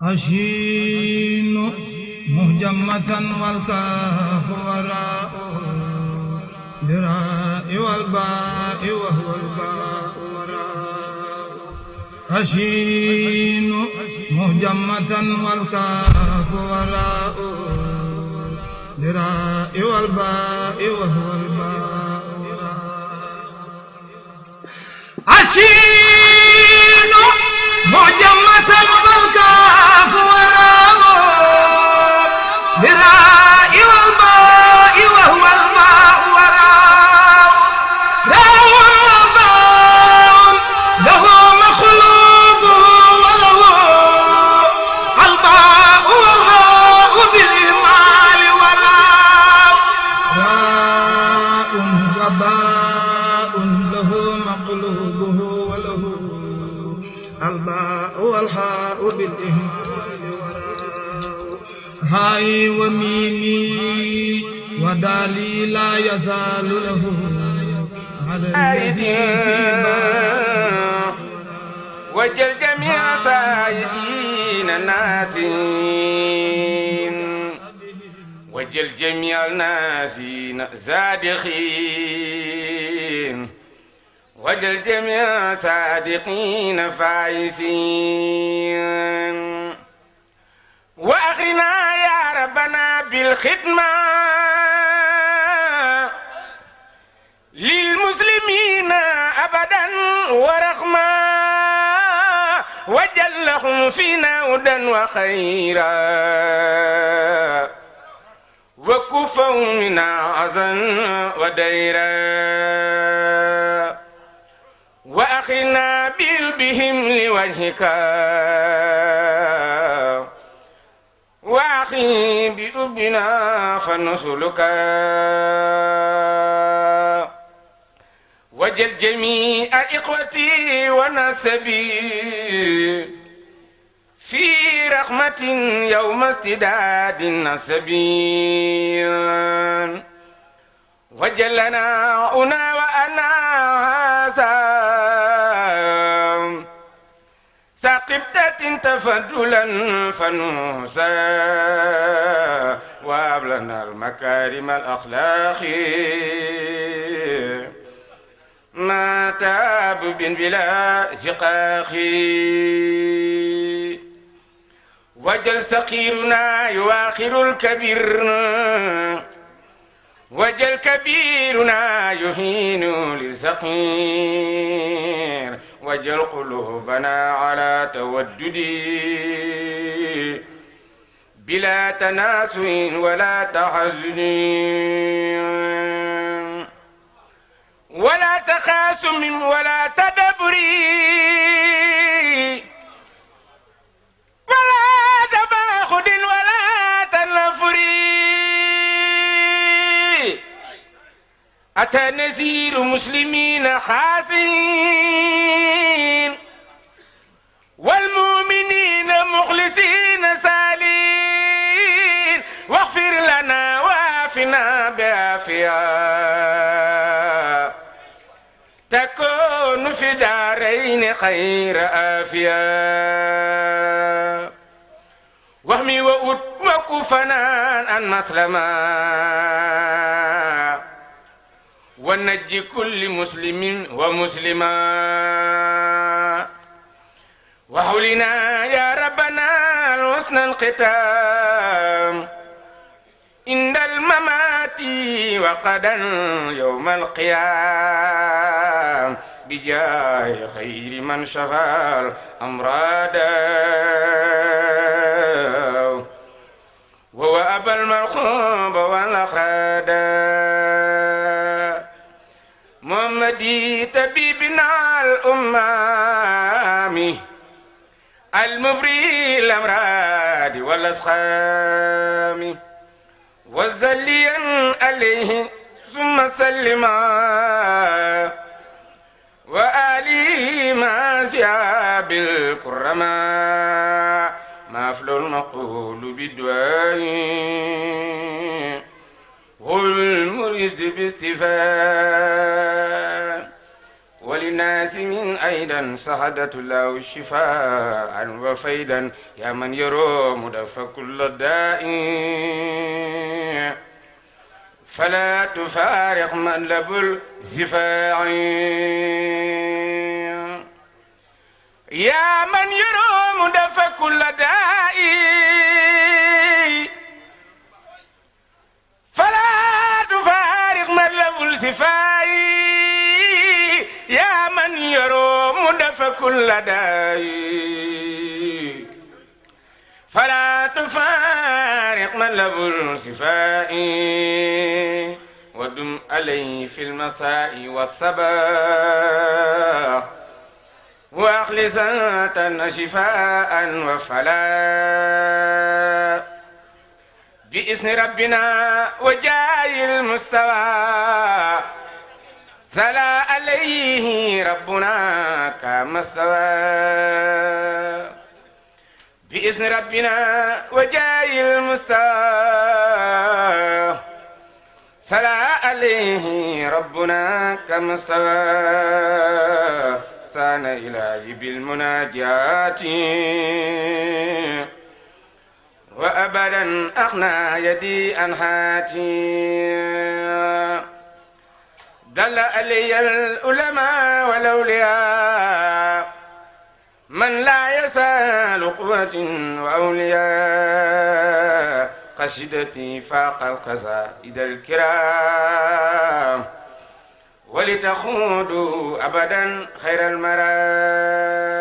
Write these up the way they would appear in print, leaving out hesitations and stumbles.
أشين مهجمة والكاف وراء براء والباء وهو الباء وراء أشين مهجمة والكاف وراء براء والباء وهو الباء وراء أشين مهجمة والكاف وراء براء والباء وهو الباء وراء راء وباء له مخلوق وله الباء والهاء بالإهمال وراء راء وباء له مقلوبه وله الباء والحاء بالإهمال وراء هاي وميمي ودالي لا يزال له على الذي وجل جميع سائدين الناسين وجل جميع الناسين زادخين وجل جميع صادقين فايزين وأخرنا يا ربنا بالخدمة للمسلمين أبدا ورحمة وجل لهم فينا هدى وخيرا وكفوا منا عزا وديرا وأخرنا بهم لوجهك وأخي بأبنا فنسلك وجل جميع إخوتي ونسبي في رحمة يوم استداد النسبي وجلنا أنا وأنا ساقبتة تفضلا فنوسا وابلنا المكارم الأخلاق ما تاب بلا زقاق وجل سقيرنا يواخر الكبير وجل كبيرنا يهين للسقير وجل قلوبنا على توددي بلا تناسل ولا تحزن ولا تخاصم ولا تدبري ولا تباخد ولا تنفري أتى نذير مسلمين حاسين والمؤمنين مخلصين سالين واغفر لنا وعافنا بعافية تكون في دارين خير عافية وهمي وأد وكفنا عن مسلما ونجي كل مسلم ومسلمة وحولنا يا ربنا الحسن الختام عند الممات وقدا يوم القيام بجاه خير من شفى الأمراض وهو أبا المرخوب والأخراد محمدي طبيبنا الأمامي المبري الأمراض والأسقام وزليا عليه ثم سلما وآله ما سياب الكرماء مفل المقول بالدعاء هو المريد باستفاء ولنا للناس من أيضا سهدت له شفاء وفيدا يا من يروم دف كل داء فلا تفارق مطلب الزفاع يا من يروم دف كل داء فلا تفارق مطلب الزفاع يا من يروم دف كل داء فلا تفارق مطلب الشفاء ودم عليه في المساء والصباح واخلص شفاء وفلا بإذن ربنا وجاي المستوى سلا عليه ربنا كما استوى بإذن ربنا وجاي المستوى سلا عليه ربنا كما استوى سان إلهي بالمناجات وأبدا أغنى يدي عن هاتي دل علي العلماء والأولياء من لا يسال قوة وأولياء قصيدتي فاق القصائد الكرام ولتخوضوا أبدا خير المرام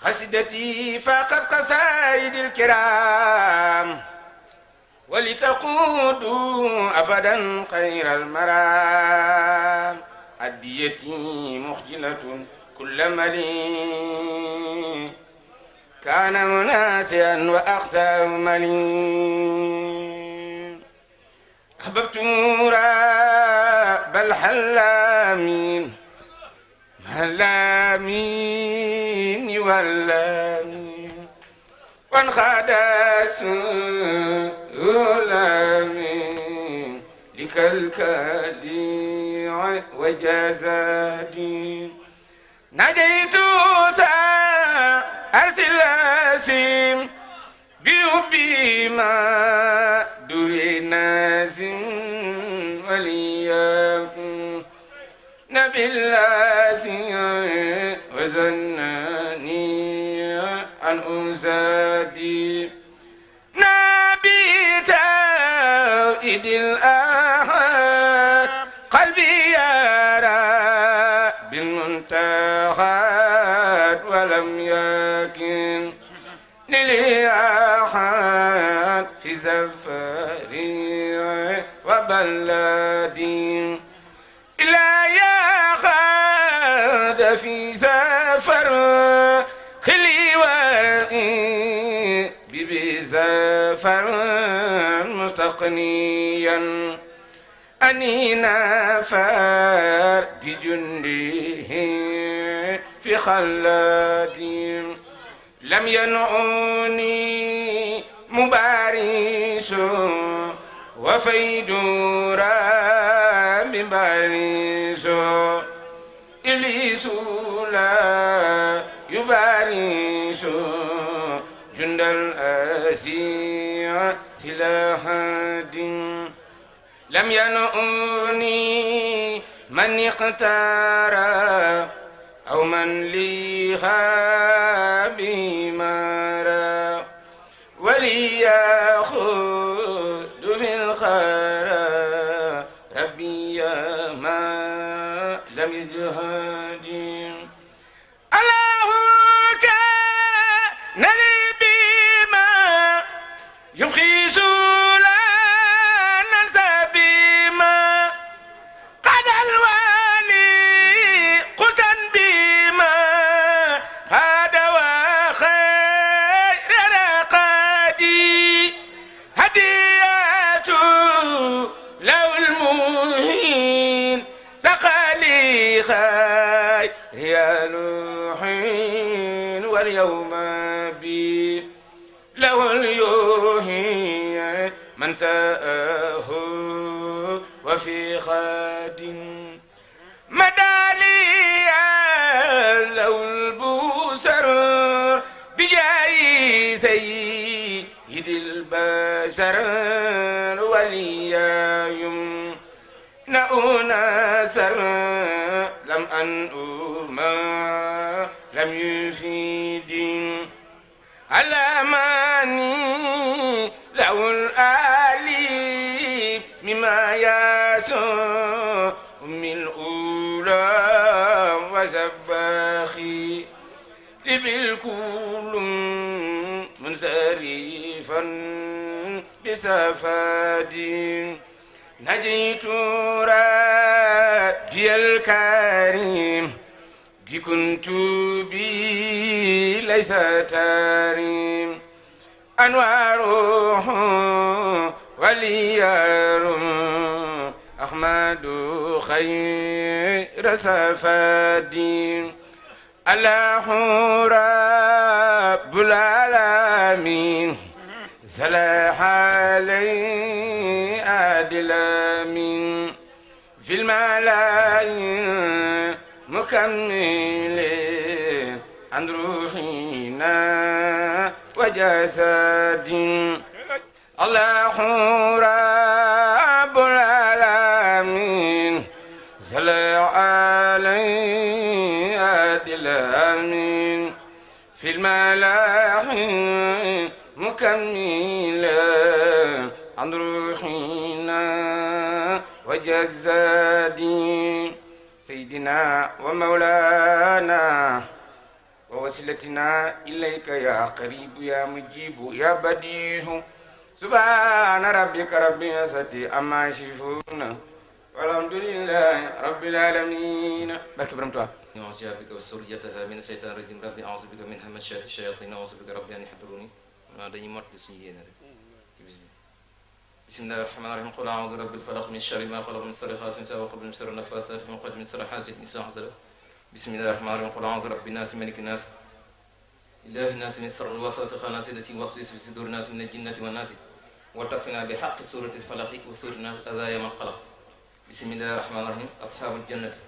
قصيدتي فاق القصائد الكرام ولتقودوا أبدا خير المرام أديتي مخجلة كل ملي كان مناسيا وأخسى ملي أحببت رب الحلامين هلامين واللامين وانخاد سلامين لكالكالي وجزادي نجيت أرسل أسيم بيوبي ما دوري نازم ولياكم نبي اللاسي وزناني عن أزادي نبي توئد الأحد قلبي يرى بالمنتهى ولم يكن لي أحد في زفري وبلدي إلا يا خاد في زفر خلي ورقي بزفر مستقنيا أني نفر بجنده في خلادي لم ينعني مبارس وفيد رام بارس إبليس لا يبارس جند الأسير إلى حد لم ينعني من اقتار أو من ليها بمارا وليأخذ في الخرا ربي ما لم يجهدي الله كان لي بما يبخي سولا ننسى بما قد الوالي قلت بما هذا وخير رقادي هدية لو المهين سقالي خير يا لوحين واليوم بي له اليوهي من ساءه وفي خاد مدالي سيد البشر وليايم نؤنا سر لم أنؤما لم يفيد على ماني له الآلي مما يسوء من أولى وزباخي بالكل منصرفا بسفادي نجيت ربي الكريم بكنت بي ليس تاريم أنواره وليار أحمد خير سفادي الله رب العالمين صلى عليه عادل من في الملايين مكمل عن روحنا وجسد الله رب العالمين صلى عليه عادل من في الملايين مكملا عن روحنا وجزادي سيدنا ومولانا ووسيلتنا إليك يا قريب يا مجيب يا بديع سبحان ربك رب العزة عما يصفون والحمد لله رب العالمين. barke Borom Tuubaa. أعوذ بك وذريتها من الشيطان الرجيم ربي أعوذ بك من همزات الشياطين أعوذ بك ربي أن يحضروني dañuy mottali suñu yéene rek ci bis bi bismillahi rahmaani rahim qul a'uudu bi rabbil falaq min sharri ma xalaq min sharri haasiqin idhaa waqab min sharri nafaasaati fil 'uqad min sharri haasidin idhaa hasad bismillahi rahmaani rahim qul a'uudu bi rabbin naas malikin naas ilaahin naas min sharri l-waswaasi l-khannaas allazii yuwaswisu fii suduurin naas mina l-jinnati wan naas wa takfinaa bi haqqi suurati l-falaq wa suurati naas adhaa yawmal qalaq bismillahi rahmaani rahim ashaabul jannati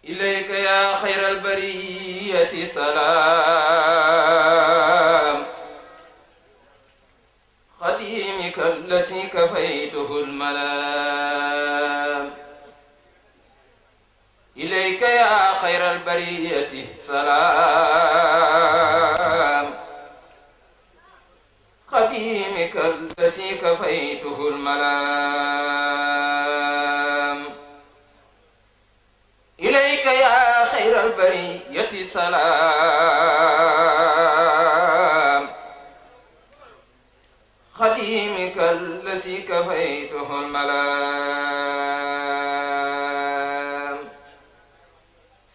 إليك يا خير البرية سلام خديمك الذي كفيته الملام إليك يا خير البرية سلام خديمك الذي كفيته الملام إليك يا خير البرية سلام خديمك الذي كفيته الملام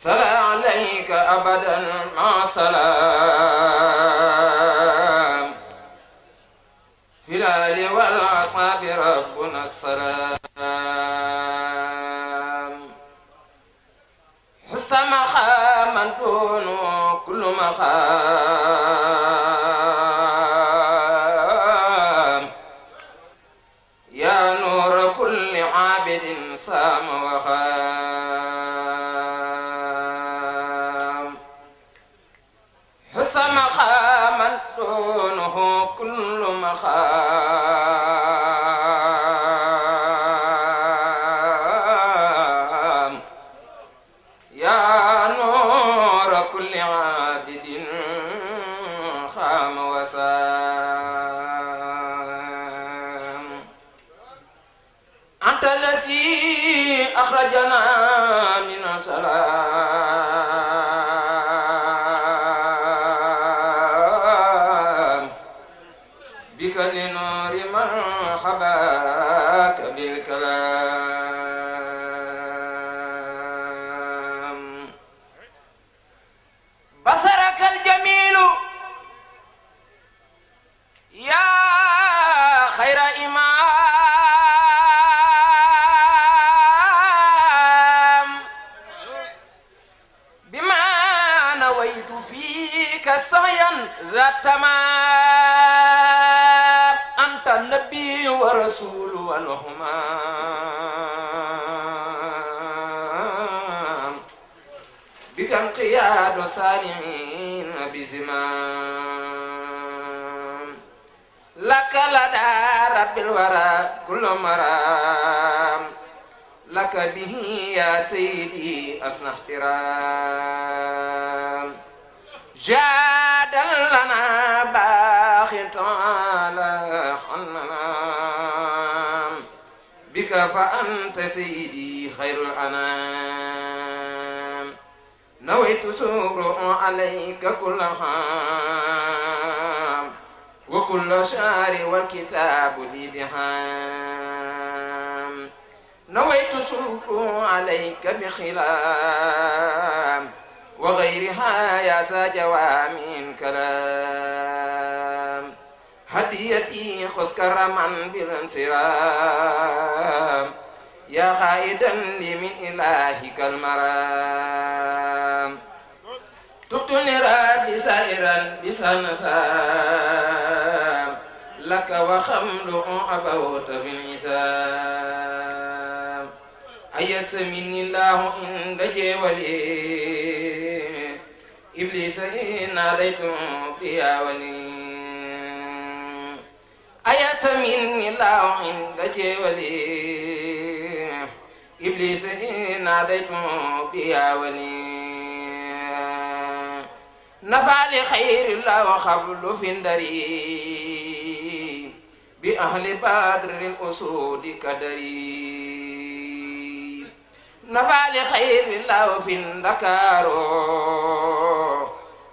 صلى عليك أبدا مع سلام في الآل والأصحاب ربنا السلام مقاما دون كل مقام يا نور كل عابد صام وخام حس مقاما دونه كل مقام يا نور كل عابد خام وسام أنت الذي أخرجنا من الظلام بك لنور من حباك بالكلام بصرك الجميل يا خير إمام بما نويت فيك سعيا ذا تمام أنت النبي ورسول والهمام بك انقياد سالمين بزمام الإمام لك لدى رب الورى كل مرام لك به يا سيدي أصنع احترام جاد لنا باخ تعالى حننا بك فأنت سيدي خير الأنام نويت سور عليك كل حام وكل شهر والكتاب لي بهام نويت سور عليك بخلام وغيرها يا ذا جوامع كلام هديتي خذ كرما بالانصرام يا خائدا لي من إلهك المرام تبتني ربي سائرا بسنسام لك وخمل أبوت بالعسام أيس مني الله عند جولي إبليس إن ناديت بيا ولي أيس مني الله عند جولي إبليس إن ناديت بيا ولي نفع لخير الله وخبل في الدري بأهل بدر الأسود كدري نفع لخير الله في الذكار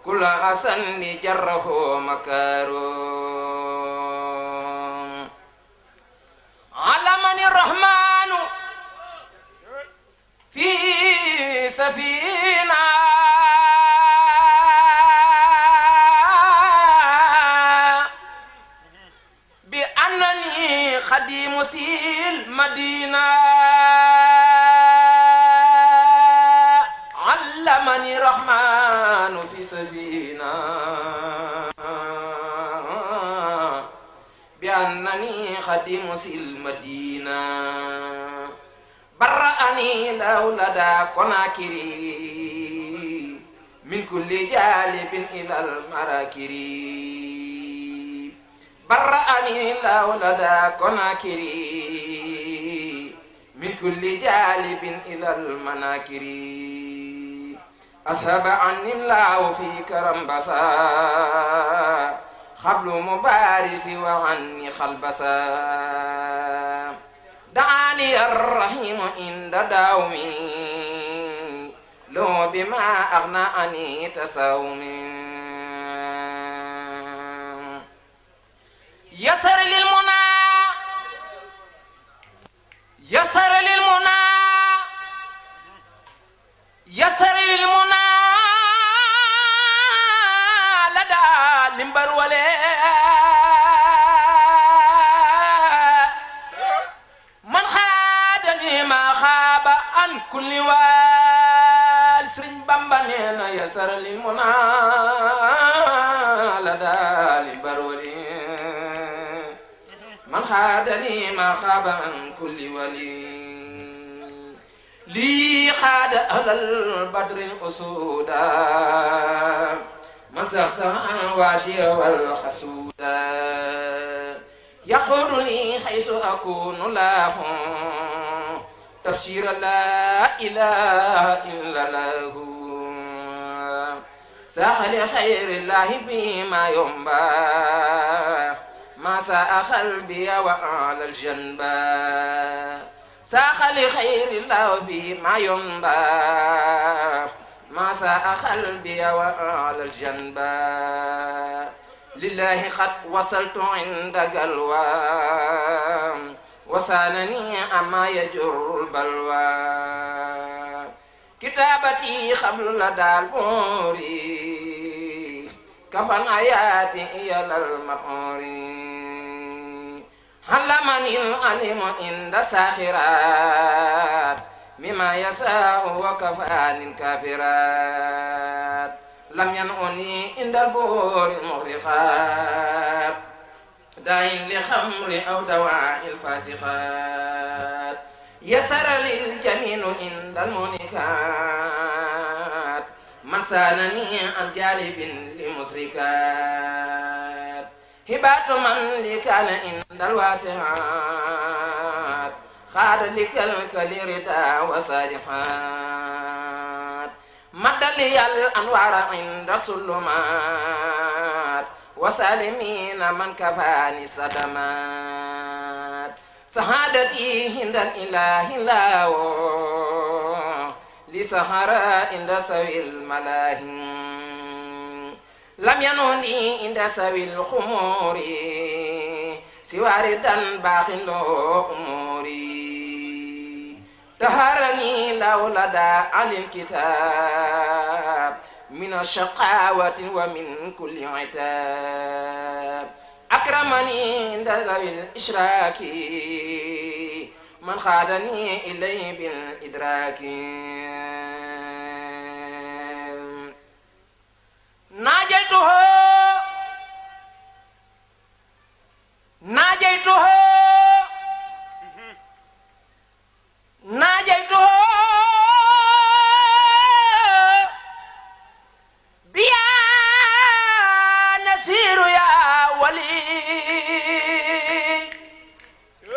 كل حسن جره مكارو علمني الرحمن في سفينة بأنني خديم سيل مدينة علمني الرحمن في سفينة بأنني خديم سيل مدينة برأني لو لدى كناكري من كل جالب إلى المراكري برأني لو لدى كناكري من كل جالب إلى المناكري أذهب عني الله في كرمبسا خبل مبارس وعني خلبسا دعاني الرحيم عند داومي لو بما أغنى عني تساومي يسر للمنى يسر للمنى يسر للمنى لدى لمبر ولا من خادني ما خاب عن كل وال سرين بامبانينا يسر للمنى لدى لمبر ولا من خادني ما خاب عن كل ولي لي خاد أهل البدر الأسودا من زخزخ الواشي والحسودا يخرني حيث أكون له تفسير لا إله إلا له ساخل خير الله بما ينبى ما ساء قلبي وعلى الجنبى ساخ لخير الله بما ينبى ما ساء قلبي وعلى الجنبى لله قد وصلت عند قلوى وسانني أما يجر البلوى كتابتي قبل لدى البوري كفن آياتي إلى المقوري علمني العلم عند ساخرات مما يساء وكفاني الكافرات لم ينعني عند البور المغرقات داع لخمر أو دواء الفاسقات يسر لي الجميل عند المنكات من سانني عن جالب لمسركات هبات من لي كان عند الواسعات خاد لك الكليردا وصالحات مد لي الأنوار عند الظلمات وسالمين من كفاني صدمات سعادتي عند الإله لاو لسهراء عند سوي الملاهي لم ينوني عند سوي الخمور سواردا باخ له أموري طهرني لو لدى على الكتاب من الشقاوة ومن كل عتاب أكرمني عند ذوي الإشراك من خادني إليه بالإدراك ناجيته ناجيته ناجيته بيا نسير يا ولي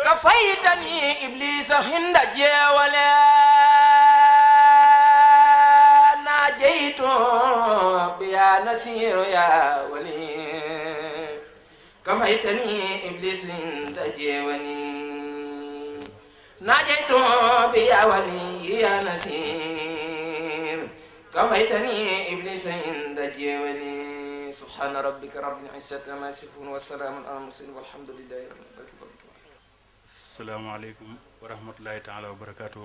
كفيتني إبليس هند جيولا ناجيته بيا نسير يا ولي كفيتني إبليس هند جيوني ناجيت بيا ولي يا نسير كفيتني إبليس عند جيوني سبحان ربك رب العزة عما يصفون والسلام على المرسلين والحمد لله رب العالمين. asalaamaaleykum wa rahmatulahi taala wa barakaatu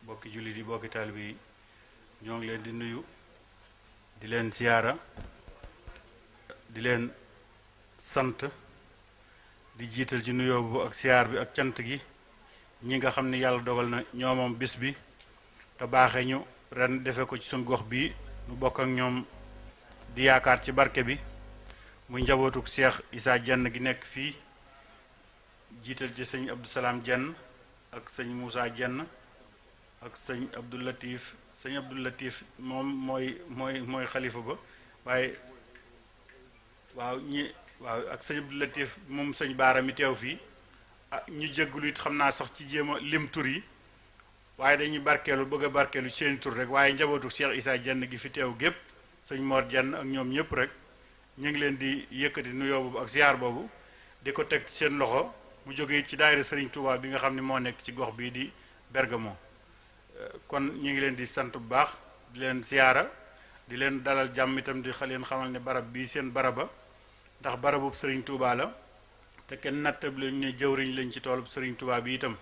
bokki jullit yi bokki taalibe yi ñoo ngi leen di nuyu di leen ziyaara di leen sant di jiital ci nuyoo bu ak siyaar bi ak cant gi ñi nga xam ne yàlla dogal na ñoomam bis bi te baaxee ñu ren defe ko ci suñ gox bii nu bokk ak ñoom di yaakaar ci barke bi muy njabootuk Cheikh Issa Diène gi nekk fii jiital ci sëñ Abdou Salaam Diène ak sëñ Moussa Diène ak sëñ Abdou Latif sëñ Abdou Latif moom mooy xalifa ba waaye waaw ak sëñ Abdou Latif moom sëñ Baara mi teew fii ñu jéggulu it xam naa sax ci jéem a lim tur yi waaye dañuy barkeelu bëgg a barkeelu seeni tur rek waaye njabootu Cheikh Issa Diène gi fi teew gépp sëñ Mor Diène ak ñoom ñëpp rek ñu ngi leen di yëkkati nuyoo boobu ak ziar boobu di ko teg seen loxo mu jógee ci daayira Serigne Touba bi nga xam ne moo nekk ci gox bii di Bergamo kon ñu ngi leen di sant bu baax di leen ziara di leen dalal jàmm itam di leen xamal ne barab bii seen baraba ndax barabub Serigne Touba la te kenn nattab lañ ne jëwriñ lañ ci toolub Serigne Touba bi itam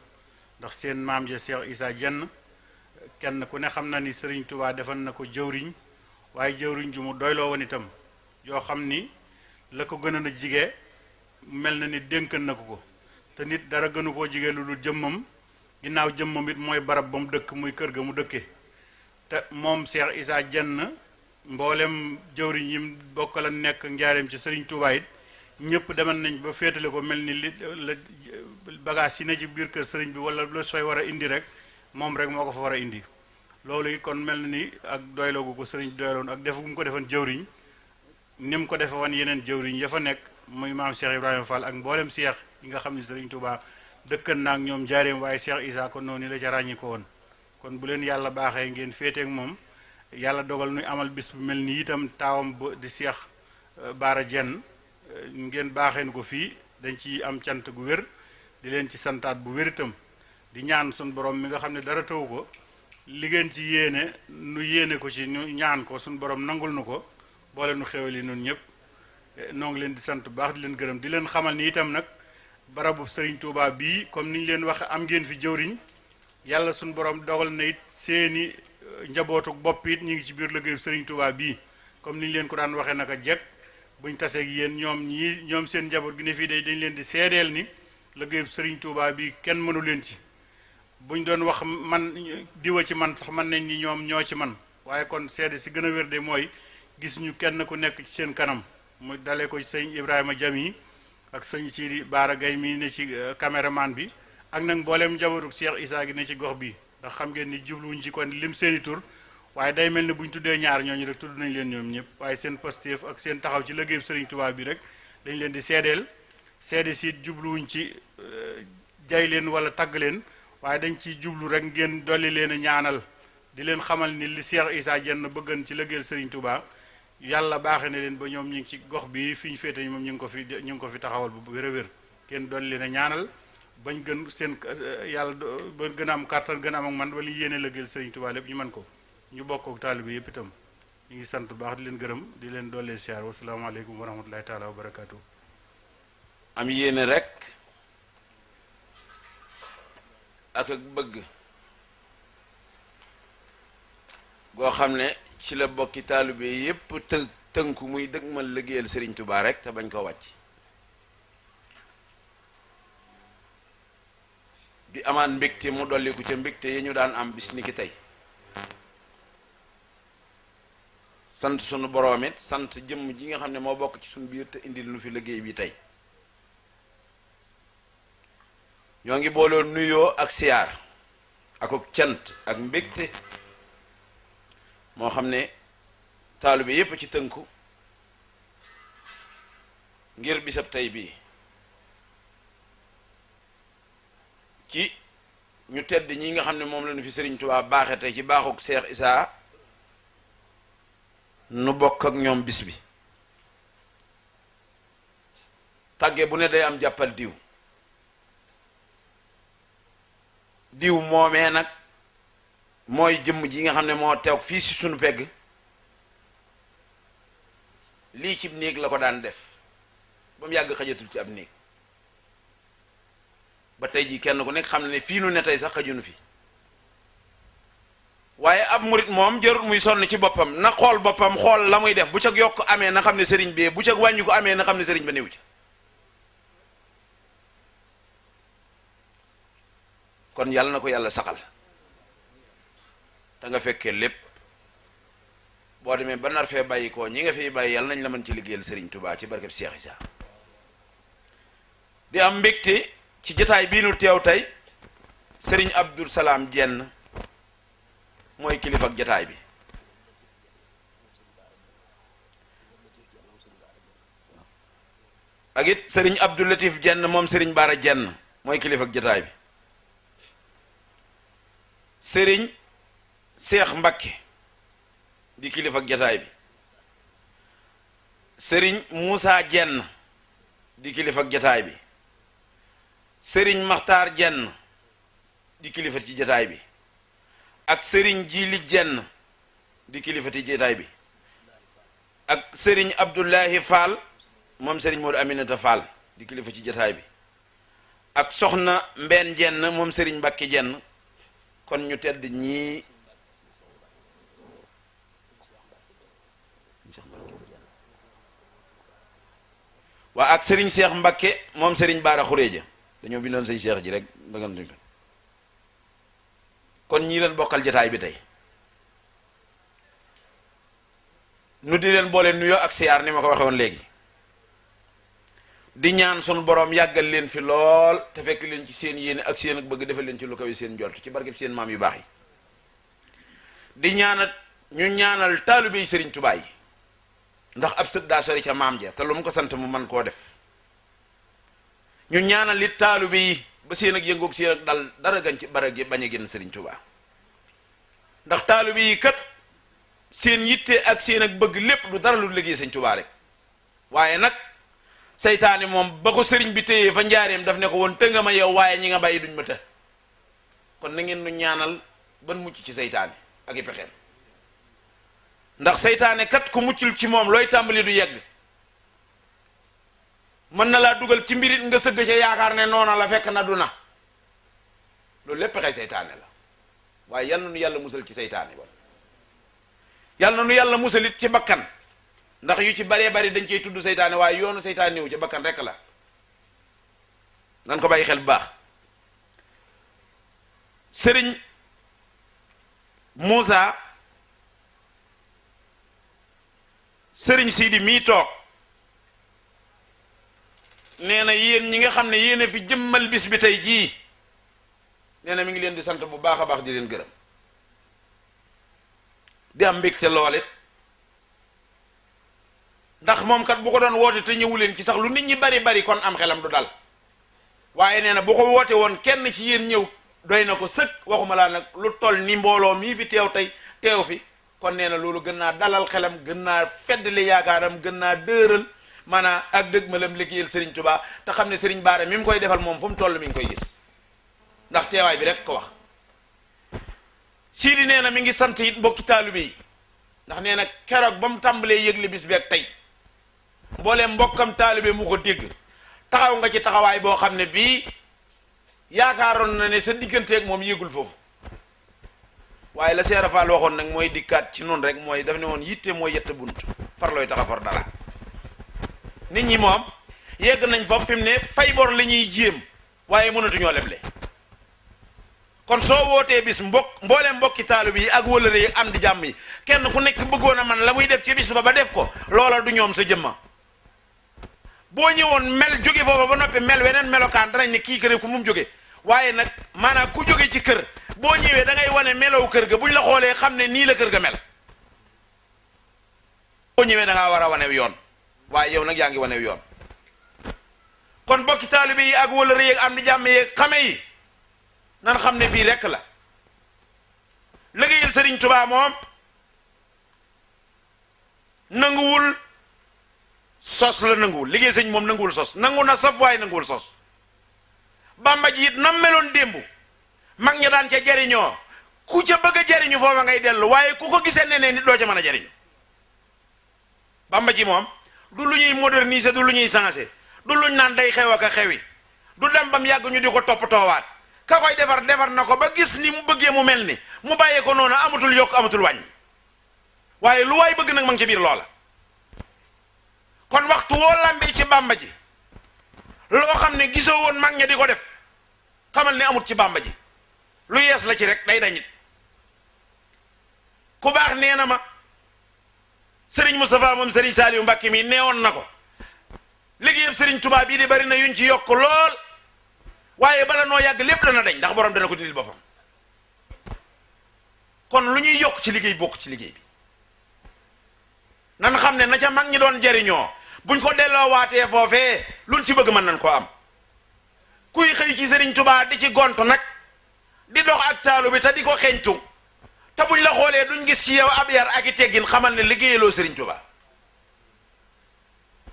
ndax seen maam ja Cheikh Issa Diène kenn ku ne xam na ni Serigne Touba defal na ko jëwriñ waaye jëwriñ ju mu doyloo woon itam yoo xam ni la ko gënoon a jige mel na ni dénkan na ko te nit dara gënu koo jige lu dul jëmmam ginnaaw jëmmam it mooy barab ba mu dëkk muy kër ga mu dëkke te moom Cheikh Issa Diène mboolem jëwriñ yi mu bokkal a nekk njaareem ci Serigne Touba it ñëpp demal nañ ba féetale ko mel ni li la bagage yi ne ci biir kër sëriñ bi wala lu sooy war a indi rek moom rek moo ko fa war a indi loolu it kon mel na ni ak doyloogu ko sëriñ doyloon ak def gu mu ko defoon jëwriñ ni mu ko defe woon yeneen jëwriñ ya fa nekk muy maam Cheikh Ibrahima Fall ak mboolem Cheikh yi nga xam ne Serigne Touba dëkkan na ak ñoom jaareem waaye Cheikh Issa kon noonu la ca ràññi ko woon kon bu leen yàlla baaxee ngeen féeteek moom yàlla dogal nuy amal bis bu mel ni itam taawam ba di Cheikh Baara Diène ngeen baaxeen ko fii dañ ci am cant gu wér di leen ci santaat bu wér itam di ñaan sun borom mi nga xam ne dara taw ko li ngeen ci yéene nu yéene ko ci ñu ñaan ko sun borom nangul nu ko boole nu xewal yi nun ñëpp noo ngi leen di sant bu baax di leen gërëm di leen xamal ni itam nag barabu Serigne Touba bii comme ni ñu leen waxe am ngeen fi jëwriñ yàlla sun borom dogal na it seeni njabootuk bopp it ñu ngi ci biir liggéeyu Serigne Touba bii comme ni ñu leen ko daan waxee naka jekk buñ taseeg yéen ñoom seen njaboot gi ne fii dañ leen di seedeel ni liggéeyu Serigne Touba bii kenn mënu leen ci buñ doon wax man diwa ci man sax man nañ ni ñoom ñoo ci man waaye kon seede si gën a wér de mooy gis ñu kenn ku nekk ci seen kanam mu dalee ko sëñ Ibrahima Jami ak sëñ Sidi Baara Gay mi ne ci caméraman bi ak nag mbooleem njabootu Cheikh Issa gi ne ci gox bi ndax xam ngeen ni jubluwuñ ci kon lim seeni tur waaye day mel ni bu ñu tuddee ñaar ñooñu rek tudd nañ leen ñoom ñëpp waaye seen pastéef ak seen taxaw ci liggéeyu Serigne Touba bi rek dañ leen di seedeel seede si jubluwuñ ci jay leen wala tagg leen waaye dañ ciy jublu rek ngeen dolli leen a ñaanal di leen xamal ni li Cheikh Issa Diène bëggan ci liggéeyal Serigne Touba yàlla baaxe na leen ba ñoom ñu ngi ci gox bi fi ñu féete moom ñu ngi ko fi taxawal bu wér a wér kenn dolli leen a ñaanal bañ gën seen yàlla ba gën a am kàttan gën a am ak man wala yéene liggéeyal Serigne Touba lépp ñu mën ko ñu bokk ak taalibe yëpp itam ñu ngi sant bu baax di leen gërëm di leen dollee siyaar wasalaamaaleykum wa rahmatulahi taala wa barakaatu. am yéene rek ak bëgg goo xam ne ci la bokki taalibe yépp tënku muy dëgmal liggéeyal Serigne Touba rek te bañ ko wàcc di amaan mbégte mu dolliku ca mbégte yi ñu daan am bis ni ki tey sant sunu boroom it sant jëmm ji nga xam ne moo bokk ci sunu biir te indil nu fi liggéey bi tey ñoo ngi booloo nuyoo ak siyaar ak cant ak mbégte moo xam ne taalibe yépp ci tënku ngir bisab tey bii ci ñu tedd ñi nga xam ne moom la ñu fi Serigne Touba baaxe tey ci baaxuk Cheikh Issa nu bokk ak ñoom bis bi tàgge bu ne day am jàppal diw diw moomee nag mooy jëmm ji nga xam ne moo teew fii si sunu pegg lii ci néeg la ko daan def ba mu yàgg xajatul ci ab néeg ba tey jii kenn ku nekk xam ne fii nu ne tey sax xajunu fi waaye ab murit moom jarul muy sonn ci boppam na xool boppam xool la muy def bu ca yokk amee na xam ne sëriñ bi bu ca wàññi ko amee na xam ne sëriñ ba néew ci kon yàlla na ko yàlla saxal te nga fekkee lépp boo demee ba nar fee bàyyi ko ñi nga fiy bàyyi yàlla nañ la mën ci liggéeyal Serigne Touba ci barkeb Cheikh Issa di am mbégte ci jotaay bii nu teew tey Serigne Abdou Salam Diène mooy kilifa ak jotaay bi ak it Serigne Abdou Latif Diène moom Serigne Bara Diène mooy kilifa ak jotaay bi Serigne Cheikh Mbacké di kilifa ak jataay bi Serigne Moussa Diène di kilifa ak jataay bi Serigne Makhtar Diène di kilifa ci jataay bi ak Serigne Djili Diène di kilifa ci jataay bi ak Serigne Abdoulahi Fall moom Serigne Modou Aminata Fall di kilifa ci jataay bi ak Soxna Mbène Diène moom Serigne Mbacké Diène kon ñu tedd ñii waa ak Serigne Cheikh Mbacké moom Serigne Bara Khourédia dañoo bindoon say Cheikh ji rek dangan kon ñii leen bokkal jataay bi tey nu di leen boole nuyoo ak siyaar ni ma ko waxe woon léegi di ñaan sunu boroom yàggal leen fi lool te fekk leen ci seen yéene ak seen ak bëgg defal leen ci lu kawe seen njort ci barkeb seen maam yu baax yi di ñaanal ñu ñaanal taalibe yi Serigne Touba yi ndax ab sët daa sori ca maam ja te lu mu ko sant mu man koo def ñu ñaanal li taalibe yi ba seen ak yëngoog seen ak dal dara gan ci bara gi bañ a génn Serigne Touba ndax taalibe yi kat seen yitte ak seen ak bëgg lépp du dara lu liggéey Serigne Touba rek waaye nag seytaane moom ba ko sëriñ bi téyee fa njaareem daf ne ko woon tënga ma yow waaye ñi nga bàyyi duñ ma të kon na ngeen nu ñaanal ban mucc ci seytaane ak i pexeem ndax seytaane kat ku muccul ci moom looy tàmbali du yegg mën na laa dugal ci mbirit nga sëgg ca yaakaar ne noona la fekk na du na loolu lépp pexe seytaane la waaye yal na nu yàlla musal ci seytaane bon yal na nu yàlla musalit ci bakkan ndax yu ci baree bari dañ koy tudd seytaane waaye yoonu seytaane néew ci bakkan rekk la nan ko bàyyi xel bu baax sëriñ Moussa sëriñ Sidi mii toog nee na yéen ñi nga xam ne yéen a fi jëmmal bis bi tey jii nee na mi ngi leen di sant bu baax a baax di leen gërëm di am mbégte loole ndax moom kat bu ko doon woote te ñëwu leen ci sax lu nit ñi bari bari kon am xelam du dal waaye nee na bu ko woote woon kenn ci yéen ñëw doy na ko sëkk waxuma laa nag lu toll ni mbooloo mii fi teew tey teew fi kon nee na loolu gën naa dalal xelam gën naa feddali yaakaaram gën naa dëral maanaam ak dëgg ma lam liggéeyal Serigne Touba te xam ne Serigne Bara mi mu koy defal moom fu mu toll mi ngi koy gis ndax teewaay bi rek ko wax. Sidi nee na mi ngi sant it mbokki taalibe yi ndax nee na keroog ba mu tàmbalee yëgle bis bi ak tey mbooleem mbokkam taalibe mu ko dégg taxaw nga ci taxawaay boo xam ne bii yaakaaroon na ne sa digganteeg moom yéegul foofu waaye la Seera Faal waxoon nag mooy dikkaat ci noonu rek mooy daf ne woon yitte mooy yett bunt farlooy taxa for dara nit ñi moom yegg nañ fa fi mu ne fay bor la ñuy jéem waaye mënatuñoo leble kon soo wootee bis mbooleem mbokki taalibe yi ak wëlëre yi am di jàmm yi kenn ku nekk bëggoon a man la muy def ci bis ba def ko loola du ñoom sa jëmma boo ñëwoon mel jóge foofa ba noppi mel weneen melokaan danañ ne kii kër ku mu jóge waaye nag maanaam ku jóge ci kër boo ñëwee da ngay wane melow kër ga buñ la xoolee xam ne nii la kër ga mel boo ñëwee da ngaa war a wanew yoon waaye yow nag yaa ngi wanew yoon kon bokki taalibe yi ak wëlëre yi am di jàmm yi xame yi nan xam ne fii rekk la liggéeyal Sëriñ Tubaa moom nanguwul sos la nanguwul liggéey sëñ moom nanguwul sos nangu na saf waaye nanguwul sos Bàmba ji it nam meloon démb mag ña daan ca jariñoo ku ca bëgg a jariñu foofa ngay dellu waaye ku ko gisee neneen nit doo ca mën a jariñu Bàmba ji moom du lu ñuy moderniser du lu ñuy changer du luñ naan day xew ak a xewi du dem bam yàgg ñu di ko toppatoowaat ka koy defar na ko ba gis ni mu bëggee mu mel ni mu bàyyee ko noonu amatul yokk amatul wàññi waaye lu waay bëgg nag ma ngi ci biir loola kon waxtu woo làmbee ci Bàmba ji loo xam ne gisoo woon mag ña di ko def xamal ne amut ci Bàmba ji lu yees la ci rek day dañit ku baax nee na ma Serigne Moustapha moom Serigne Saliou Mbacké mi neewoon na ko liggéeyam Serigne Touba bii di bari na yuñ ci yokk lool waaye bala noo yàgg lépp dana dañ ndax borom dana ko dindil boppam kon lu ñuy yokk ci liggéey bokk ci liggéey bi nan xam ne na ca mag ñi doon jariñoo buñ ko delloo waatee foofee luñ ci bëgg mën nañ koo am kuy xëy ci Serigne Touba di ci gont nag di dox ak taalu bi te di ko xeeñtu te buñ la xoolee duñ gis ci yow ab yar ak i teggin xamal ne liggéeyaloo Serigne Touba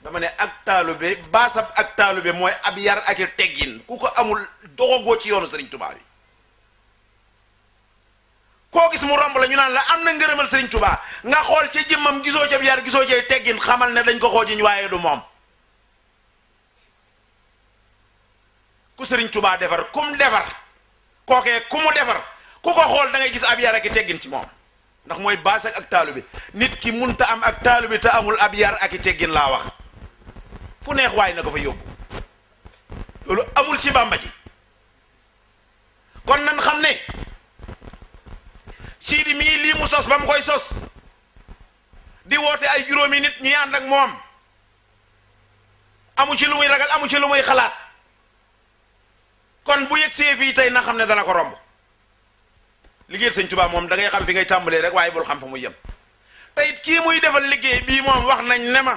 dama ne ak taalu bi baasab ak taalu bi mooy ab yar ak i teggin ku ko amul doxagoo ci yoonu Serigne Touba bi koo gis mu romb la ñu naan la am na ngërëmal Serigne Touba nga xool ca jëmmam gisoo ca yar gisoo ca teggin xamal ne dañ ko xoojiñ waaye du moom ku Serigne Touba defar kum defar kookee ku mu defar ku ko xool da ngay gis ab yar ak i teggin ci moom ndax mooy baas ak taalu bi nit ki munta am ak taalu bi te amul ab yar ak i teggin laa wax fu neex waaye na ko fa yóbbu loolu amul ci Bàmba ji kon nan xam ne Sidi mii lii mu sos ba mu koy sos di woote ay juróomi nit ñuy ànd ak moom amu ci lu muy ragal amu ci lu muy xalaat kon bu yegsee fii tey na xam ne dana ko romb liggéeyal Sëñ Tuubaa moom da ngay xam fi ngay tàmbalee rek waaye bul xam fa muy yem te it kii muy defal liggéey bii moom wax nañ ne ma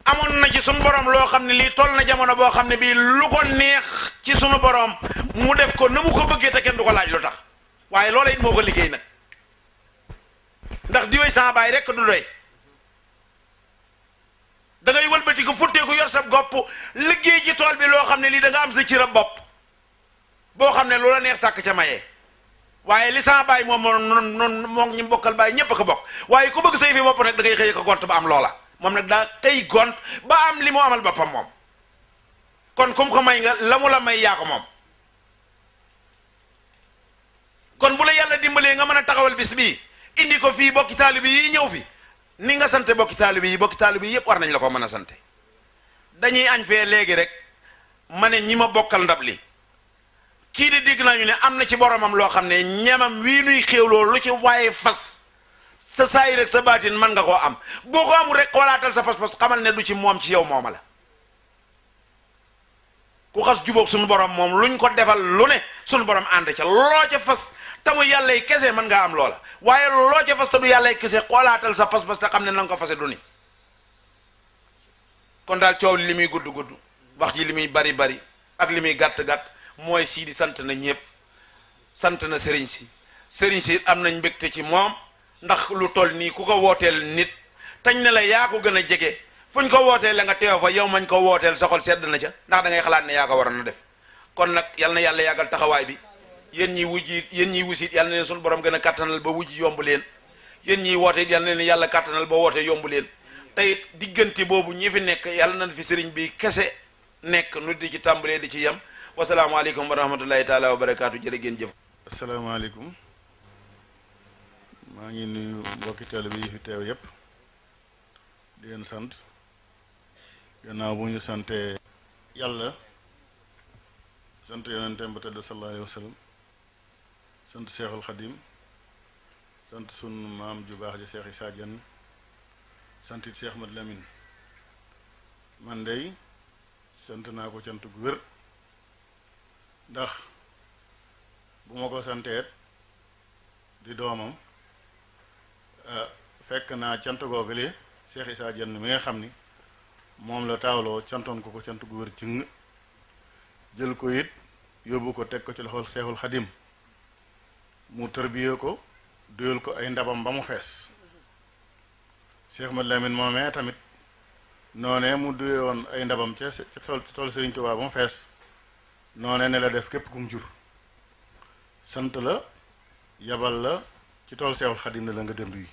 amoon na ci sunu borom loo xam ne lii toll na jamono boo xam ne bii lu ko neex ci sunu borom mu def ko na mu ko bëggee te kenn du ko laaj lu tax waaye loola it moo ko liggéey nag ndax diwee sama baay rek du doy da ngay wëlbati ko futteeku yor sa gopp liggéey ci tool bi loo xam ne lii da nga am sa cërab bopp boo xam ne loola neex sàkk ca mayee waaye li sama baay moom noonu moo ñu bokkal baay ñépp a ko bokk waaye ku bëgg say fi bopp nag da ngay xëy ko gont ba am loola moom nag daa xëy gont ba am li mu amal boppam moom kon comme ko may nga la mu la may yaa ko moom kon bu la yàlla dimbalee nga mën a taxawal bis bii indi ko fii bokki taalibe yi ñëw fi ni nga sante bokki taalibe yi yépp war nañ la ko mën a sante dañuy añ fee léegi rek ma ne ñi ma bokkal ndab li kii de dégg nañu ne am na ci boromam loo xam ne ñamam wii nuy xéewloo lu ci waaye fas sa saay rek sa baatin mën nga koo am boo ko amul rek xoolaatal sa pas-pas xamal ne du ci moom ci yow mooma la ku xas jubóog suñu borom moom luñ ko defal lu ne suñu borom ànd ca loo ca fas te mu yàllay kese mën ngaa am loola waaye loo ca fas te du yàllay kese xoolaatal sa pas-pas te xam ne na nga ko fase du ni kon daal coow li muy gudd gudd wax ji li muy bari bari ak li muy gàtt gàtt mooy sii di sant na ñëpp sant na sëriñ si am nañ mbégte ci moom ndax lu toll nii ku ko wooteel nit tañ ne la yaa ko gën a jege fuñ ko wooteel la nga teew fa yow mañ ko wooteel sa xol sedd na ca ndax da ngay xalaat ne yaa ko waroon a def kon nag yal na yàlla yàggal taxawaay bi yéen ñiy wusit yal na leen suñu borom gën a kattanal ba wujji yomb leen yéen ñiy woote yal na leen yàlla kattanal ba woote yomb leen tey diggante boobu ñi fi nekk yàlla nañ fi sëriñ bi kese nekk nu di ci tàmbalee di ci yem wasalaamaaleykum wa rahmatullahi taala wa barakaatu jërë ngeen jëf. asalaamaaleykum maa ngi nuyu mbokki taalibe yi fi teew yépp di leen sant gannaaw bu ñu sante yàlla sant yonenteem ba tedd sallallahu alayhi wa sallam sant Seexul Xadim sant sunu maam ju baax ji Seex Isaa Jeen sant it Seex Ahmad Lamin man dey sant naa ko cant gu wér ndax bu ma ko santeet di doomam fekk naa cant googale Seex Isaa Jeen mi nga xam ni moom la taawloo cantoon ko cant gu wér ci ng jël ko it yóbbu ko teg ko ci loxol Seexul Xadim mu tërbiyee ko duyal ko ay ndabam ba mu fees Seex Ahmad Lamin moomee tamit noonee mu duyee woon ay ndabam ca tool Sëriñ Tuubaa ba mu fees noonee ne la def képp kum jur sant la yabal la ci tool Seexul Xadim ne la nga dem yi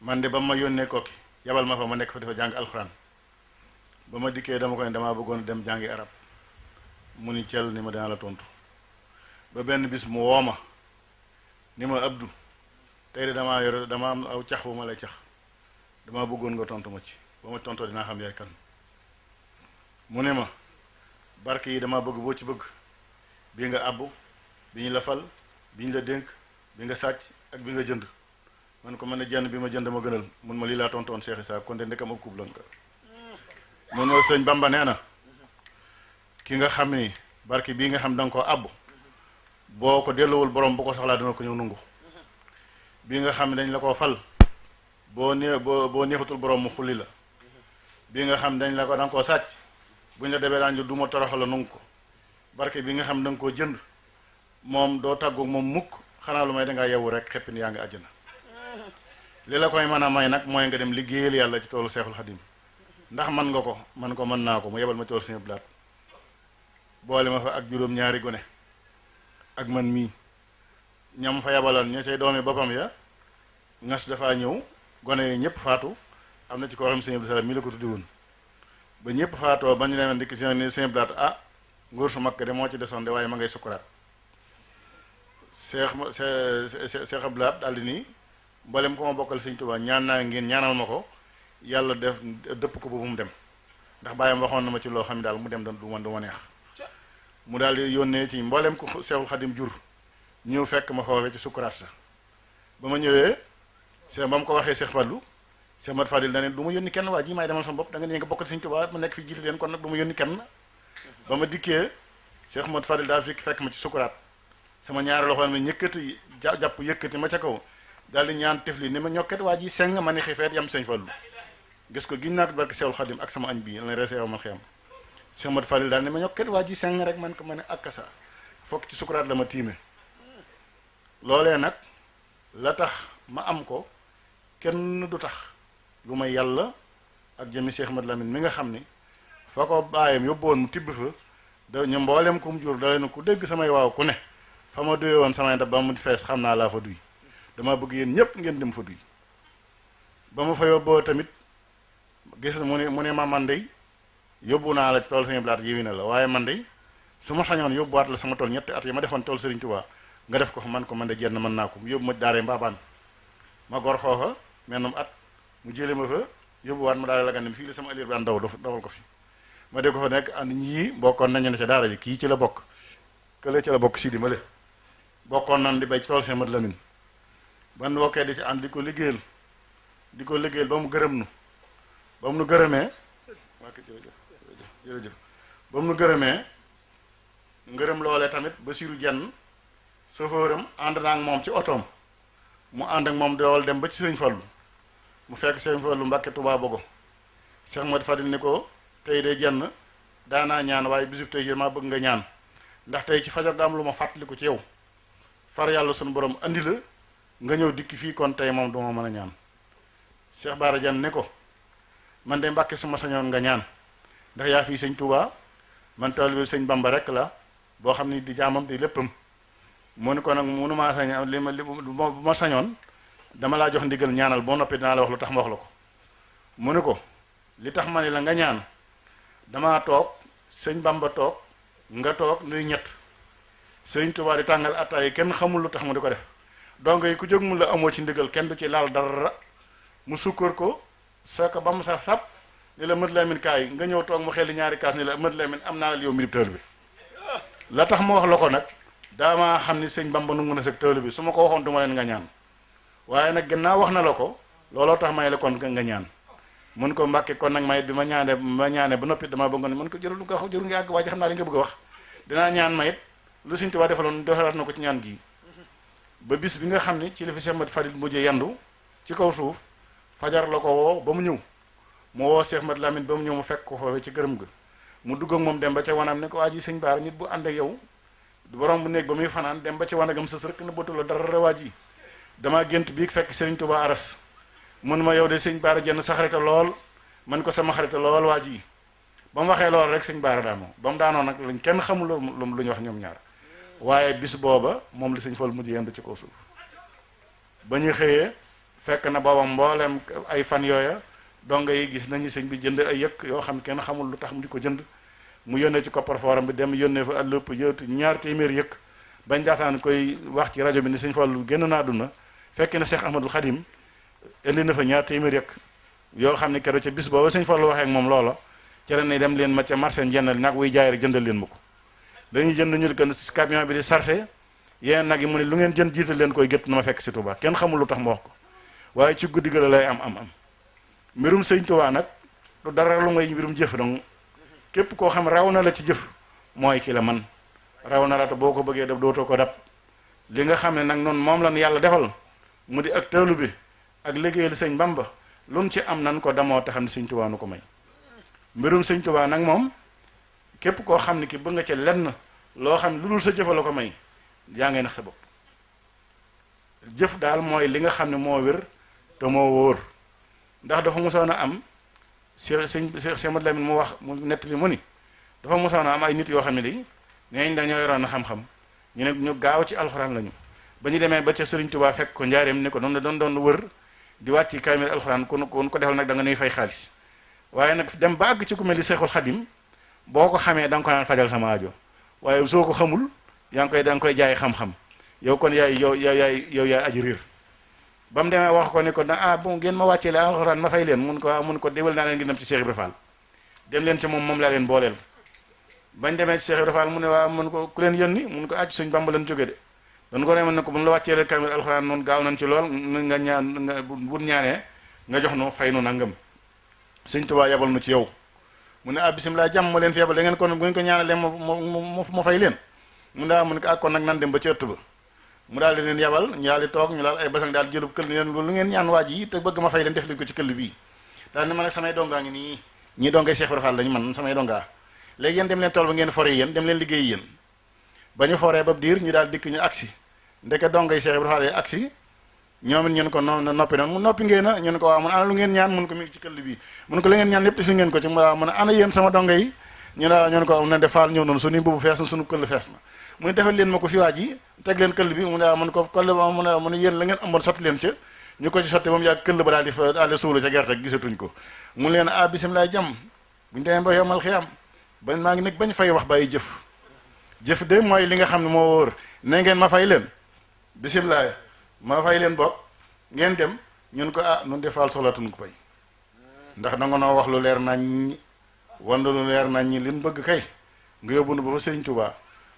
man de ba ma yónnee kokki yabal ma fa ma nekk fa dafa jàng alxuraan ba ma dikkee dama ko ne damaa bëggoon dem jàngi arab mu ni cel ni ma dana la tontu ba benn bis mu woo ma ni ma Abdou tey de damaa yore dama am aw cax bu ma lay cax dama bëggoon nga tontu ma ci ba ma tontoo dinaa xam yaay kan mu ne ma barke yi dama bëgg boo ci bëgg bi nga àbbu bi ñu la fal bi ñu la dénk bi nga sàcc ak bi nga jënd man ko mën ne jenn bi ma jënd ma gënal mun ma lii laa tontoon Seex Isaa kon de ndekam ab kub lan ka mun ma sëñ Bamba nee na ki nga xam ni barke bii nga xam da nga koo àbbu boo ko delluwul borom bu ko soxlaa dina ko ñëw nungu bii nga xam ne dañ la koo fal boo neexatul borom mu xulli la bii nga xam dañ la ko da nga koo sàcc buñ la demee daan du ma toroxal la nungu ko barke bi nga xam da nga koo jënd moom doo tàggoog moom mukk xanaa lu may dangaa yewu rek xeppi ni yaa ngi àjjana li la koy mën a may nag mooy nga dem liggéeyal yàlla ci toolu Seexul Xadim ndax man nga ko man ko mën naa ko mu yebal ma tool Sëñ Blaat boole ma fa ak juróom-ñaari gone ak man mii ñam fa yabaloon ña cay doomi boppam ya ngas dafaa ñëw gone yi ñëpp faatu am na ci koo xam Sëñ Abdou Salaam mii la ko tuddi woon ba ñëpp faatoo ba ñu leen dikk ci ne Sëñ Blaat ah ngóor su mag de moo ci desoon de waaye ma ngay sukkuraat Seex Abdou Lahad daal di nii mboolem ko ma bokkal Sëñ Tuubaa ñaan naa ngeen ñaanal ma ko yàlla def dëpp ko ba mu dem ndax bàyyam waxoon na ma ci loo xam ne daal mu dem du ma neex mu daal di yónnee ci mboolem ko Seexul Xadim jur ñëw fekk ma foofee ci sukkuraat sa ba ma ñëwee ba mu ko waxee Seex Fallu Seex Mat Fadil da ne du ma yónni kenn waa ji maay demal sama bopp da nga ne nga bokkal Sëñ Tuubaa ma nekk fi jiite leen kon nag du ma yónni kenn ba ma dikkee Seex Mat Fadil daal fekk ma ci sukkuraat sama ñaari loxo ne ñëkkati jàpp yëkkati ma ca kaw daal di ñaan tefli ni ma ñokket waa ji seng ma ni xifeet yam Sëñ Fallu gis ko giñ naa ko barke Seexul Xadim ak sama añ bii la reesee yow ma xiyam Seex Mat Fadil daal ne ma ñokket waa ji seng rek man ko ma ne akkasa fokk ci sukkuraat la ma tiime loolee nag la tax ma am ko kenn du tax lu may yàlla ak jëmi Seex Ahmad Lamin mi nga xam ni fa ko bàyyam yóbbuwoon mu tibb fa da ñu mboolem ku mu jur da leen ku dégg samay waaw ku ne fa ma duye woon samay ndab ba mu fees xam naa laa fa duy dama bëgg yéen ñépp ngeen dem fa duy ba ma fa yóbboo tamit gis mu ne ma man dey yóbbu naa la ci tool Sëñ Blaat yiwi na la waaye man dey su ma sañoon yóbbuwaat la sama tool ñetti at yi ma defoon tool Sëriñ Tuubaa nga def ko fa man ko man de jenn mën naa ko mu yóbbu ma daaree mbaabaan ma gor xooxa mennum at mu jële ma fa yóbbuwaat ma daara la gan fii la sama alir bi an dawal ko fi ma de ko fa nekk and ñii bokkoon nañu ne ca daara ji kii ci la bokk kële ci la bokk si di ma le bokkoon nan di bay ci tool Sëñ Mat Lamin ban bokkee di ci ànd di ko liggéeyal ba mu gërëm nu ba mu nu gërëmee waa jërëjëf ba mu nu gërëmee ngërëm loolee tamit Basiru Jenn sofóoram ànd naa ak moom ci otoom mu ànd ak moom dool dem ba ci Sëriñ Fallu mu fekk Sëriñ Fallu Mbàkke Tuubaa Bogo Cheikh Ahmad Fadil ni ko tey de Jenn daanaa ñaan waaye bisub tey maa bëgg nga ñaan ndax tey ci fajar daam lu ma fàttaliku ci yow far yàlla sunu borom andi la nga ñëw dikki fii kon tey moom duma mën a ñaan Cheikh Bara Jenn ni ko man de Mbàkke su ma sañoon nga ñaan ndax yaa fii sëñ Tuubaa man taalibe sëñ Bamba rek la boo xam ni di jaamam di léppam mu ni ko nag mënumaa sañ bu ma sañoon dama laa jox ndigal ñaanal boo noppi dinaa la wax lu tax ma wax la ko mu ni ko li tax ma ne la nga ñaan damaa toog sëñ Bamba toog nga toog nuy ñett sëñ Tuubaa di tàngal attaay kenn xamul lu tax mu di ko def donc yi ku jóg mu la amoo ci ndigal kenn du ci laal dara mu sukkar ko sa ko ba mu sa sab ni la mët lamin kaay nga ñëw toog mu xel ñaari kaas ni la mët lamin am naa la yow mirib tël bi la tax ma wax la ko nag daamaa xam ni sëñ Bamba nu ngun a sëg tël bi su ma ko waxoon du ma leen nga ñaan waaye nag gannaaw wax na la ko looloo tax may la kon nga ñaan mun ko Mbàkke kon nag may bi ma ñaane ba noppi dama bëgg ne mun ko jërul nga wax jërul nga àgg waaye xam naa li nga bëgg a wax dinaa ñaan mayit lu Sëñ Tuubaa defalaat na ko ci ñaan gii ba bis bi nga xam ni ci li fi Cheikh Ahmad Fadil mujjee yandu ci kaw suuf fajar la ko woo ba mu ñëw mu woo Cheikh Ahmad Lamine ba mu ñëw mu fekk ko foofee ci këram ga mu dugg ak moom dem ba ca wanam ne ko waa ji sëñ Baara nit bu ànd ak yow borom bu néeg ba muy fanaan dem ba ci wanagam sës rek na bëtu la dara waa ji damaa gént bii fekk Sëriñ Tuubaa aras mun ma yow de sëñ Baara Jenn sa xarita lool man ko sama xarita lool waa ji ba mu waxee lool rek sëñ Baara daanoo ba mu daanoo nag lañ kenn xamul lu ñu wax ñoom ñaar waaye bis booba moom li sëñ Fall mujj yendu ci kaw suuf ba ñu xëyee fekk na booba mboolem ay fan yooya donga yi gis nañu sëñ bi jënd ay yëkk yoo xam kenn xamul lu tax mu di ko jënd mu yónnee ci coffre-fort bi dem yónnee fa àllëpp yëtu 2 téeméer yëkk bañ daataan koy wax ci rajo bi ni sëñ Fall génn naa àdduna fekk na Cheikh Ahmadul Khadim indi na fa 2 téeméer yëkk yoo xam ne keroog ca bis booba sëñ Fall waxee ak moom loola ca ne dem leen ma ca marché jëndal nag wuy jaay rek jëndal leen ma ko dañuy jënd ñu di si camion bi di chargé yéen nag yi mu ne lu ngeen jënd jiital leen koy gétt na ma fekk si Touba kenn xamul lu tax ma wax ko waaye ci guddi ga la lay am mbirum sëñ Touba nag lu dara lu ngay mbirum jëf donc képp koo xam raw na la ci jëf mooy ki la man raw na la te boo ko bëggee def dootoo ko dab li nga xam ne nag noonu moom lan yàlla defal mu di ak teelu bi ak liggéeyal sëñ Bamba lu mu ci am nan ko damoo te xam ne sëñ Touba nu ko may mbirum sëñ Touba nag moom képp koo xam ne ki bëgg nga ca lenn loo xam ne lu dul sa jëfa la ko may yaa ngay nax sa bopp jëf daal mooy li nga xam ne moo wér te moo wóor ndax dafa mosoon a am Cheikh Ahmad Lamine mu wax mu nettali mu ni dafa mosoon a am ay nit yoo xam ne di neeñ dañoo yoroon na xam-xam ñu ne ñu gaaw ci alxuraan lañu ba ñu demee ba ca Sëriñ Tuubaa fekk ko njaareem ni ko doon wër di wàcc kaamil alxuraan ku ko defal nag da nga nuy fay xaalis waaye nag dem ba àgg ci ku mel ni Seexul Xadim boo ko xamee da nga ko naan fajal sama aajo waaye soo ko xamul yaa ngi koy da nga koy jaay xam-xam yow kon yow yaay aji riir ba mu demee wax ko ni ko bon ngeen ma wàccee la alxuraan ma fay leen mun ko déwal naa leen ngi dem ci Cheikh Ibra Fall dem leen ci moom laa leen booleel bañ demee ci Cheikh Ibra Fall mu ne waa mun ko ku leen yónni mun ko àcc Sëñ Bamba leen jóge de doon ko ne mën na ko bu la wàccee rek kamil alxuraan noonu gaaw nañ ci lool nga ñaan bu ñaanee nga jox nu fay nu nangam Sëñ Tuubaa yebal nu ci yow mu ne bisimilah jàmm ma leen fi yebal da ngeen kon bu ngeen ko ñaanalee ma fay leen mu daa mu ne ko kon nag nan dem ba ci ëtt ba mu daal di leen yabal ñu daal di toog ñu daal ay basang daal jëlub këll ni leen lu ngeen ñaan waaj yi te bëgg ma fay leen def leen ko ci këll bii daal ne ma nag samay dongaa ngi nii ñii dongay Cheikh Ibra Fall lañu man samay dongaa léegi yéen dem leen tool ba ngeen fore yéen dem leen liggéey yéen ba ñu foree ba diir ñu daal dikk ñu agsi ndeke dongay Cheikh Ibra Fall yi agsi ñoom it ñun ko noonu noppi noonu mu noppi ngeen a ñun ko waaw mun ana lu ngeen ñaan mun ko mi ngi ci këll bii mun ko la ngeen ñaan lépp fi ngeen ko ci waaw mun ana yéen sama donga yi ñun ko am na de Fall ñëw noonu suñu mbubu fees na suñu këll fees na mu ne defal leen ma ko fi waaj yi teg leen këll bi mu ne mun ko këll ba mu ne yéen la ngeen amoon sotti leen ca ñu ko ci sotti ba mu yàgg këll ba daal di suulu ca gerte gisatuñ ko mu leen bisimilah jàmm buñu demee ba yomal xiyam ba maa ngi nekk bañ fay wax bàyyi jëf de mooy li nga xam ne moo wóor ne ngeen ma fay leen bisimilah ma fay leen bokk ngeen dem ñun ko nun de Fall soxlaatuñ ko pay ndax da nga noo wax lu leer nañ wan lu leer nañ ñi liñ bëgg kay nga yóbbu nu ba fa Sëriñ Tuubaa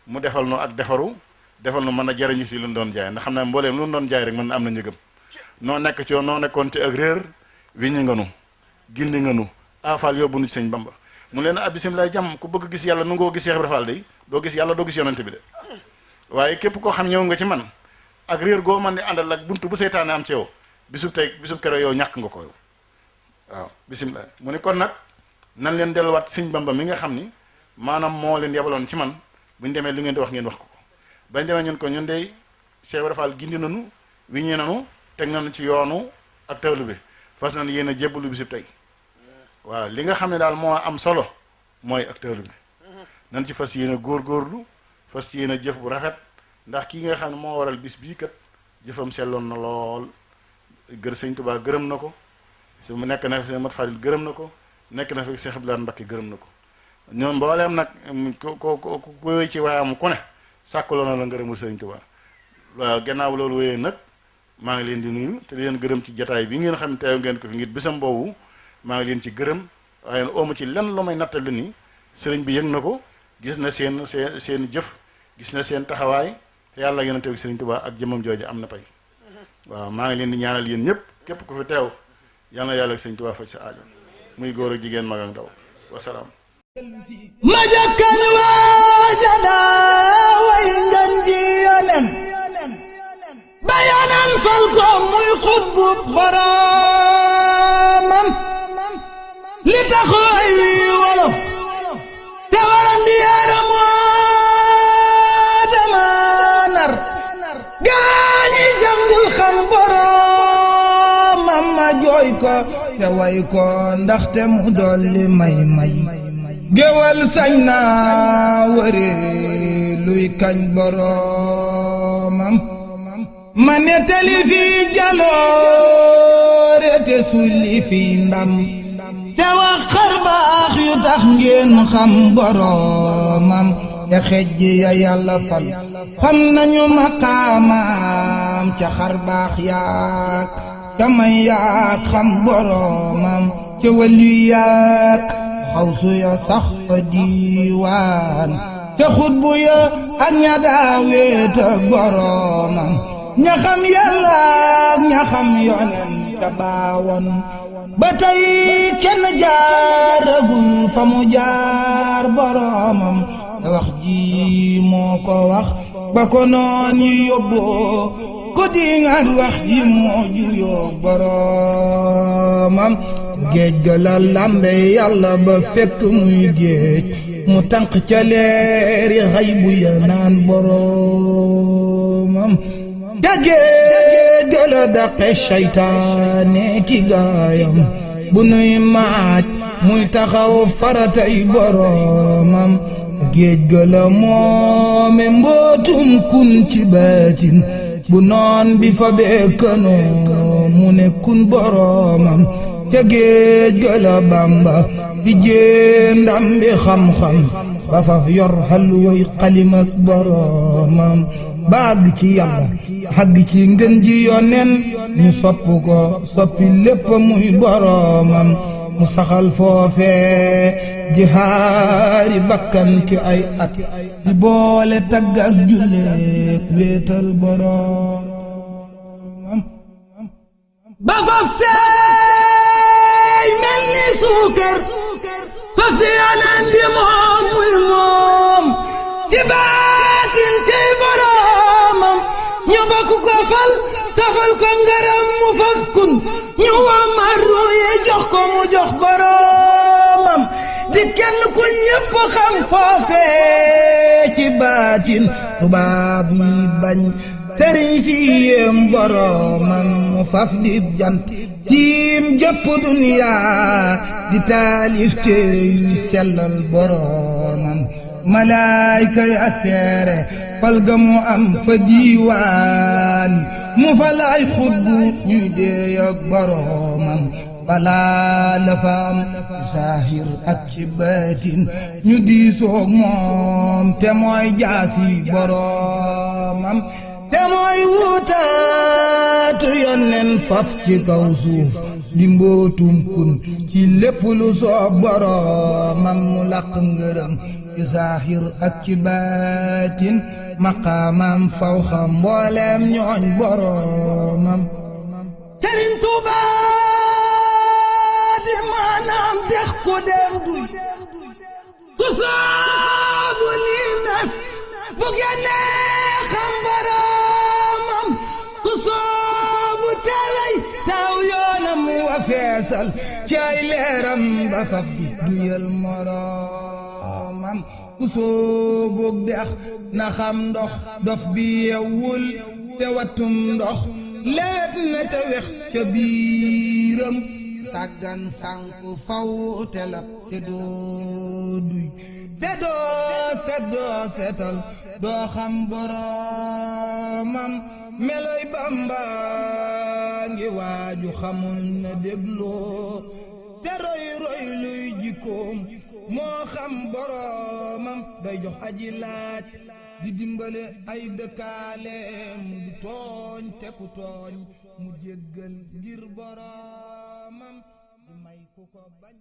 mu defal nu ak defaru defal nu mën a jariñu ci lu ñu doon jaay ndax xam ne mbooleem lu ñu doon jaay rek mën am na njëgam noo nekk ci yoon noo nekkoon ci ak réer wi ñu nga nu gindi nga nu Fall yóbbu nu ci Sëñ Bamba mu leen ab bisimilah jàmm ku bëgg gis yàlla nu ngoo gis Cheikh Ibra Fall day doo gis yàlla doo gis yonante bi de waaye képp koo xam ñëw nga ci man ak réer goo man di àndal ak buntu bu seytaane am ci yow bisub kero yow ñàkk nga ko yow waaw bisimilah mu ne kon nag nan leen delluwaat sëñ Bamba mi nga xam ni maanaam moo leen yabaloon ci man buñ demee li ngeen di wax ngeen wax ko bañ demee ñun ko ñun dey Cheikh Ibra Fall gindi nanu wiññee nanu teg nañu ci yoonu ak tawlu bi fas nañu yéen a jébbalu bisub tey waaw li nga xam ne daal moo am solo mooy ak tawlu bi nan ci fas yéen a góorgóorlu fas ci yéen a jëf bu rafet ndax kii nga xam ne moo waral bis bii kat jëfam selloon na lool sëñ Tuubaa gërëm na ko su mu nekk na fi Mat Fadil gërëm na ko nekk na fi Cheikh Abdoulaye Mbacké gërëm na ko ñoom mbooleem nag ku wéy ci waayam ku ne sàkkuloo na la ngërëmul sëriñ Tuubaa waaw gannaaw loolu wéyee nag maa ngi leen di nuyu te leen gërëm ci jataay bi ngeen xam ne teew ngeen ko fi ngir bisam boobu maa ngi leen ci gërëm waaye nag ooma ci lenn lu may nattali ni sëriñ bi yëg na ko gis na seen jëf gis na seen taxawaay te yàlla yonent bi sëriñ Tuubaa ak jëmmam jooju am na pay waaw maa ngi leen di ñaanal yéen ñëpp képp ku fi teew yal na yàlla ak sëriñ Tuubaa faj sa aajo muy góor ak jigéen mag ak ndaw wasalaam ma jàkkal waajada way ngan ji yonen bayanan fal ko muy xutbu boroomam li taxoy wolof te waran di yaaramoo dama nar gaañi jàngul xam boroomam ma jooy ko te way ko ndaxte mu dolli may géwal sañ naa wëre luy kañ boroomam ma nettali fi jaloore te sulli fi ndam te wax xar baax yu tax ngeen xam boroomam te xejj ya yàlla fal xam nañu maqaamam ca xar baax yaak ca may yaak xam boroomam ca wali yaak xawsu ya sax fa diiwaan te xutbu ya ak ña daaweet ak boroomam ña xam yàlla ak ña xam yonen te baawoon ba tey kenn jaaragul fa mu jaar boroomam te wax ji moo ko wax ba ko noon yi yóbboo ko di nga wax ji moo juyoo boroomam géej ga la lambe yàlla ba fekk muy géej mu tànq ca leeri xaybu ya naan boroomam ca géej ga la daqe seytaane ki gaayam bu nuy maaj muy taxaw faratay boroomam géej ga la moome mbootum kun ci baatin bu noon bi fa bekkanoo mu ne kun boroomam ca géej ga la Bamba di jéendam bi xam-xam ba fa yor xalway xalim ak boroomam baag ci yàlla xagg ci ngën ji yonen ñu sopp ko soppi lépp muy boroomam mu saxal foofee di xaari bakkan ci ay at di boole tagg ak julleek wéetal boroomam ba faf seey mel ni suukar faf di yonen di moom muy moom ci baatin tey boroomam ñu bokk ko fal tafal ko ngaram mu faf kun ñu wamar ruye jox ko mu jox boroomam di kenn ku ñépp xam foofee ci baatin tubaab yi bañ sëriñ si yéem boroomam mu faf di jant tiim jëpp duniyaa di taalif téere yu sellal boroomam malaayka ya seere fal ga mu am fa diiwaan mu fa laay xutbu ñuy deey ak boroomam balaa la fa am saahir ak ci baatin ñu diisoog moom te mooy jaasi boroomam te mooy wuutaatu yonnen faf ci kaw suuf di mbootum kun ci lépp lu soob boroomam mu laq ngërëm ci saahir ak ci baatin maqaamam faw xam mbooleem ñooñ boroomam Sëriñ Tuubaa di maanaam dex ku dem duy faf di duyal moroomam ku sooboog dex na xam ndox dof bi yewwul te wattum ndox leet na te wex ca biiram sàggan sànku faw te lab te doo duy te doo setal doo xam boroomam meloy Bamba ngi waaju xamul na dégloo te roy luy jikkoom moo xam boroomam day jox aji laaj di dimbale ay dëkkaaleem du tooñ te ku tooñ mu jéggal ngir boroomam di may ku ko bañ